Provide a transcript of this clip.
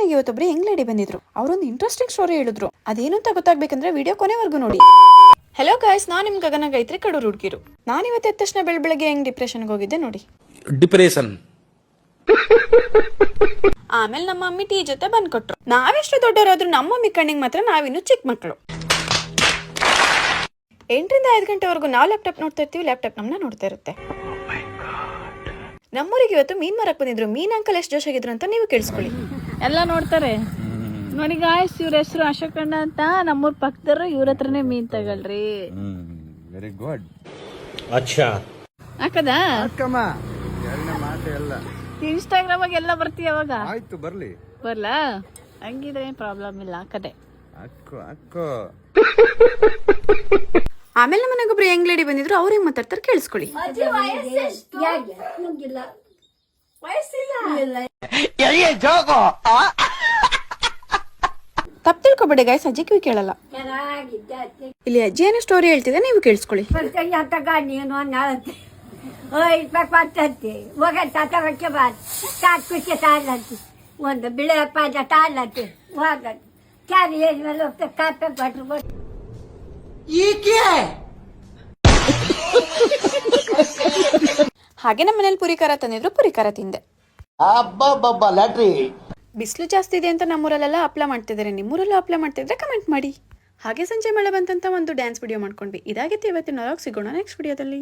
ಮನೆಗೆ ಇವತ್ತೊಬ್ರು Young lady ಬಂದಿದ್ರು. ಅವರೊಂದು ಇಂಟ್ರೆಸ್ಟಿಂಗ್ ಸ್ಟೋರಿ ಹೇಳಿದ್ರು. ಅದೇನು ಅಂತ ಗೊತ್ತಾಗ್ಬೇಕಂದ್ರೆ ವಿಡಿಯೋ ಕೊನೆವರೆಗೂ ನೋಡಿ. ಹಲೋ ಗಾಯ್ಸ್, ನಾನು ನಿಮ್ ಗಗನ ಗಾಯತ್ರಿ ಕಡೂರು ಹುಡುಗಿರು. ನಾನು ಇವತ್ತು ಎದ್ದ ತಕ್ಷಣ ಬೆಳಗ್ಗೆ ಹೆಂಗ್ ಡಿಪ್ರೆಷನ್ಗೆ ಹೋಗಿದ್ದೆ ನೋಡಿ. ಡಿಪ್ರೆಷನ್. ಆಮೇಲೆ ನಮ್ಮ ಮಮ್ಮಿ ಟೀ ಜೊತೆ ಬಂದ್ ಕೊಟ್ರು. ನಾವೆಷ್ಟು ದೊಡ್ಡವರಾದ್ರೂ ನಮ್ಮ ಮಮ್ಮಿ ಕಣ್ಣಿಗೆ ಮಾತ್ರ ನಾವಿನ್ನು ಚಿಕ್ಕ ಮಕ್ಕಳು. 8 ರಿಂದ 5 ಗಂಟೆವರೆಗೂ ನಾವು ಲ್ಯಾಪ್ಟಾಪ್ ನೋಡ್ತಾ ಇರ್ತೀವಿ, ಲ್ಯಾಪ್ಟಾಪ್ ನಮ್ಮನ್ನ ನೋಡ್ತಾ ಇರುತ್ತೆ. ನಮ್ಮೂರಿಗೆ ಇವತ್ತು ಮೀನ್ ಮಾರಕ್ ಬಂದಿದ್ರು. ಮೀನ್ ಅಂಕಲ್ ಎಷ್ಟು ಜೋಶಾಗಿದ್ರು ಅಂತ ನೀವು ಕೇಳಿಸ್ಕೊಳ್ಳಿ. ಎಲ್ಲ ನೋಡ್ತಾರೆ ನೋಡಿ ಗಾಯ್ಸ್. ಇವ್ರ ಹೆಸರು ಅಶೋಕಣ್ಣ ಅಂತ, ನಮ್ಮೂರ್ ಪಕ್ಕದವರು. ಇವ್ರ ಹತ್ರನೇ ಮೀನ್ ತಗೊಳ್ರಿ. Very good. ಅಚ್ಚಾ ಹಾಕದ ಅಕ್ಕಮ್ಮ ಎರಡನೇ ಮಾತು ಎಲ್ಲ ಇನ್ಸ್ಟಾಗ್ರಾಮ್ ಆಗ ಎಲ್ಲ ಬರ್ತೀಯ ಅವಾಗ. ಆಯ್ತು ಬರ್ಲಿ, ಬರ್ಲಾ? ಹಂಗಿದ್ರೆ ಪ್ರಾಬ್ಲಮ್ ಇಲ್ಲ, ಹಾಕದೆ. ಅಕ್ಕೋ ಅಕ್ಕೋ. ಆಮೇಲೆ ನಮ್ಮ ಮನೆಗೊಬ್ರು ಯಂಗ್ ಲೇಡಿ ಬಂದಿದ್ರು. ಅವ್ರು ಹೆಂಗ್ ಮಾತಾಡ್ತಾರೆ ಕೇಳಿಸ್ಕೊಳ್ಳಿ. ತಪ್ಪು ತಿಳ್ಕೊಬೇಡಿ ಗಾಯ್ಸ್, ಅಜ್ಜಿ ಕಿವಿ ಕೇಳಲ್ಲ. ಇಲ್ಲಿ ಅಜ್ಜಿ ಏನೋ ಸ್ಟೋರಿ ಹೇಳ್ತಿದೆ, ನೀವು ಕೇಳಿಸ್ಕೊಳ್ಳಿ. ಒಂದು ಬಿಳೆ ಪಾದ ತಾಲತ್ತೆ ಹೋಗದು ಕ್ಯಾರಿ ಮೇಲೆ ಹೋಗ್ತಾ ಕಾಪೆ ಕೊಟ್ರು. ಹಾಗೆ ನಮ್ಮ ಮನೇಲಿ ಪುರಿಕಾರ ತಂದಿದ್ರು, ಪುರಿಕಾರ ತಿಂದೆ. ಬಿಸಿಲು ಜಾಸ್ತಿ ಇದೆ ಅಂತ ನಮ್ಮೂರಲ್ಲೆಲ್ಲ ಹಪ್ಳ ಮಾಡ್ತಿದ್ದಾರೆ. ನಿಮ್ಮೂರಲ್ಲೂ ಹಪ್ಳ ಮಾಡ್ತಿದ್ರೆ ಕಮೆಂಟ್ ಮಾಡಿ. ಹಾಗೆ ಸಂಜೆ ಮಳೆ ಬಂತಂತ ಒಂದು ಡ್ಯಾನ್ಸ್ ವಿಡಿಯೋ ಮಾಡ್ಕೊಂಡ್ವಿ. ಇದಾಗಿತ್ತು ಇವತ್ತಿನ ವ್ಲಾಗ್. ಸಿಗೋಣ ನೆಕ್ಸ್ಟ್ ವಿಡಿಯೋದಲ್ಲಿ.